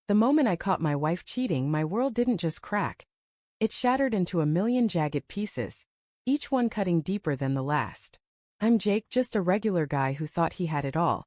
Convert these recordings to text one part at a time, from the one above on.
The moment I caught my wife cheating, my world didn't just crack. It shattered into a million jagged pieces, each one cutting deeper than the last. I'm Jake, just a regular guy who thought he had it all.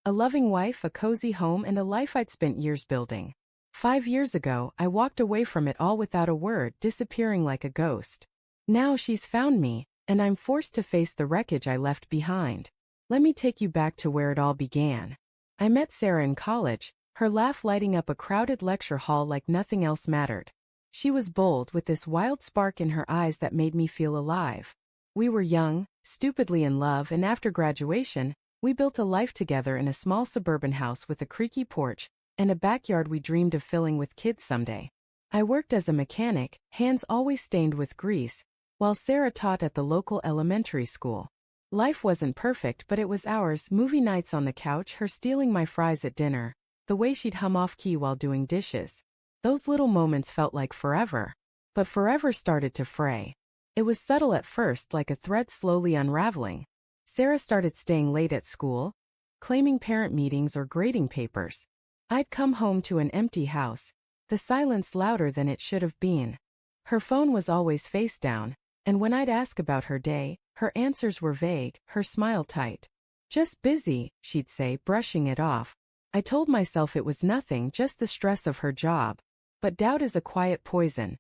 A loving wife, a cozy home, and a life I'd spent years building. 5 years ago, I walked away from it all without a word, disappearing like a ghost. Now she's found me, and I'm forced to face the wreckage I left behind. Let me take you back to where it all began. I met Sarah in college, her laugh lighting up a crowded lecture hall like nothing else mattered. She was bold, with this wild spark in her eyes that made me feel alive. We were young, stupidly in love, and after graduation, we built a life together in a small suburban house with a creaky porch and a backyard we dreamed of filling with kids someday. I worked as a mechanic, hands always stained with grease, while Sarah taught at the local elementary school. Life wasn't perfect, but it was ours. Movie nights on the couch, her stealing my fries at dinner, the way she'd hum off-key while doing dishes. Those little moments felt like forever. But forever started to fray. It was subtle at first, like a thread slowly unraveling. Sarah started staying late at school, claiming parent meetings or grading papers. I'd come home to an empty house, the silence louder than it should have been. Her phone was always face down, and when I'd ask about her day, her answers were vague, her smile tight. "Just busy," she'd say, brushing it off. I told myself it was nothing, just the stress of her job. But doubt is a quiet poison.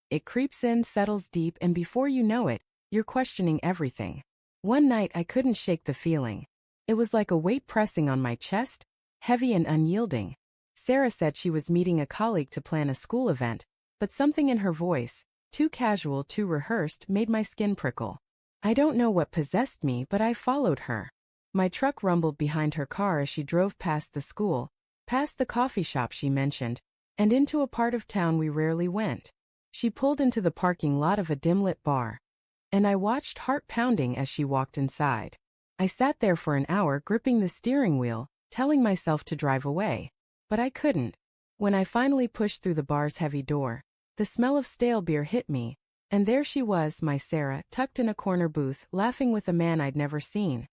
It creeps in, settles deep, and before you know it, you're questioning everything. One night I couldn't shake the feeling. It was like a weight pressing on my chest, heavy and unyielding. Sarah said she was meeting a colleague to plan a school event, but something in her voice, too casual, too rehearsed, made my skin prickle. I don't know what possessed me, but I followed her. My truck rumbled behind her car as she drove past the school, past the coffee shop she mentioned, and into a part of town we rarely went. She pulled into the parking lot of a dim-lit bar, and I watched, heart pounding, as she walked inside. I sat there for an hour, gripping the steering wheel, telling myself to drive away. But I couldn't. When I finally pushed through the bar's heavy door, the smell of stale beer hit me, and there she was, my Sarah, tucked in a corner booth, laughing with a man I'd never seen.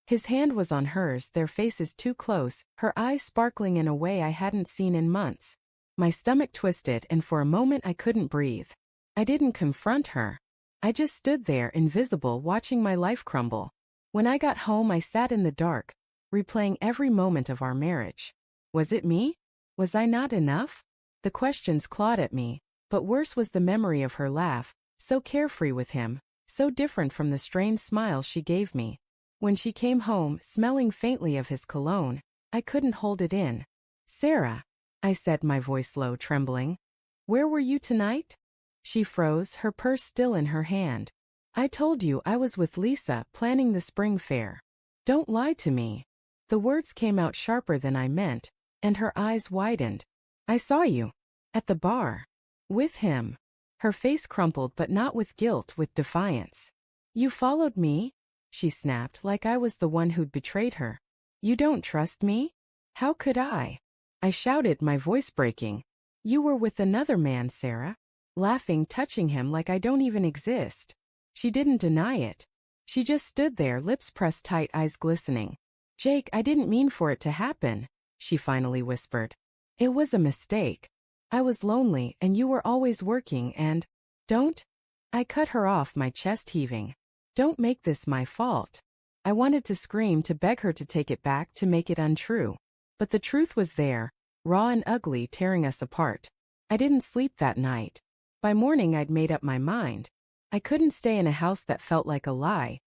His hand was on hers, their faces too close, her eyes sparkling in a way I hadn't seen in months. My stomach twisted, and for a moment I couldn't breathe. I didn't confront her. I just stood there, invisible, watching my life crumble. When I got home, I sat in the dark, replaying every moment of our marriage. Was it me? Was I not enough? The questions clawed at me, but worse was the memory of her laugh, so carefree with him, so different from the strained smile she gave me. When she came home, smelling faintly of his cologne, I couldn't hold it in. "Sarah," I said, my voice low, trembling. "Where were you tonight?" She froze, her purse still in her hand. "I told you I was with Lisa, planning the spring fair. Don't lie to me." The words came out sharper than I meant, and her eyes widened. "I saw you. At the bar. With him." Her face crumpled, but not with guilt, with defiance. "You followed me?" she snapped, like I was the one who'd betrayed her. "You don't trust me?" "How could I?" I shouted, my voice breaking. "You were with another man, Sarah." Laughing, touching him like I don't even exist. She didn't deny it. She just stood there, lips pressed tight, eyes glistening. "Jake, I didn't mean for it to happen," she finally whispered. "It was a mistake. I was lonely, and you were always working, and—" "Don't—" I cut her off, my chest heaving. "Don't make this my fault." I wanted to scream, to beg her to take it back, to make it untrue. But the truth was there, raw and ugly, tearing us apart. I didn't sleep that night. By morning I'd made up my mind. I couldn't stay in a house that felt like a lie,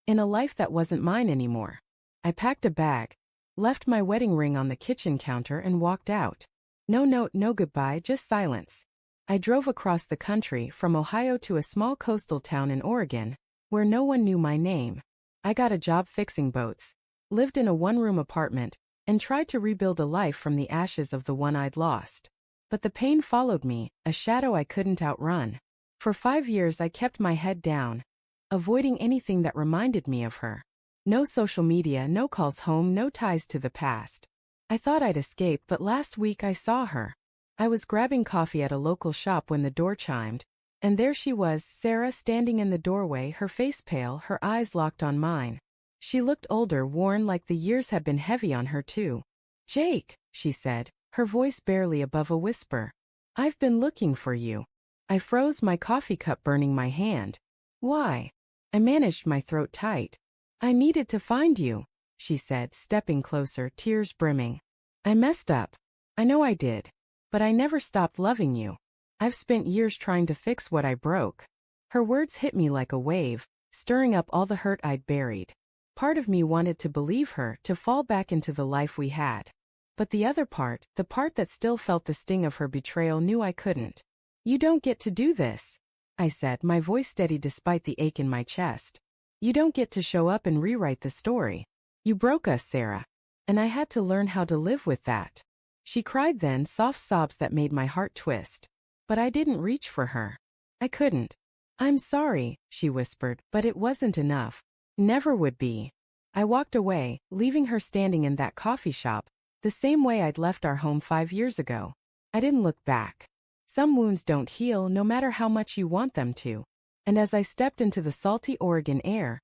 in a life that wasn't mine anymore. I packed a bag, left my wedding ring on the kitchen counter, and walked out. No note, no goodbye, just silence. I drove across the country, from Ohio to a small coastal town in Oregon, where no one knew my name. I got a job fixing boats, lived in a one-room apartment, and tried to rebuild a life from the ashes of the one I'd lost. But the pain followed me, a shadow I couldn't outrun. For 5 years I kept my head down, avoiding anything that reminded me of her. No social media, no calls home, no ties to the past. I thought I'd escape, but last week I saw her. I was grabbing coffee at a local shop when the door chimed, and there she was, Sarah, standing in the doorway, her face pale, her eyes locked on mine. She looked older, worn, like the years had been heavy on her too. "Jake," she said, her voice barely above a whisper. I've been looking for you. I froze, my coffee cup burning my hand. Why? I managed my throat tight. I needed to find you, she said, stepping closer, tears brimming. I messed up. I know I did. But I never stopped loving you. I've spent years trying to fix what I broke. Her words hit me like a wave, stirring up all the hurt I'd buried. Part of me wanted to believe her, to fall back into the life we had. But the other part, the part that still felt the sting of her betrayal, knew I couldn't. You don't get to do this, I said, my voice steady despite the ache in my chest. You don't get to show up and rewrite the story. You broke us, Sarah. And I had to learn how to live with that. She cried then, soft sobs that made my heart twist. But I didn't reach for her. I couldn't. I'm sorry, she whispered, but it wasn't enough. Never would be. I walked away, leaving her standing in that coffee shop, the same way I'd left our home 5 years ago. I didn't look back. Some wounds don't heal no matter how much you want them to. And as I stepped into the salty Oregon air,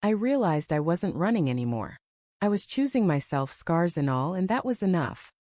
I realized I wasn't running anymore. I was choosing myself, scars and all, and that was enough.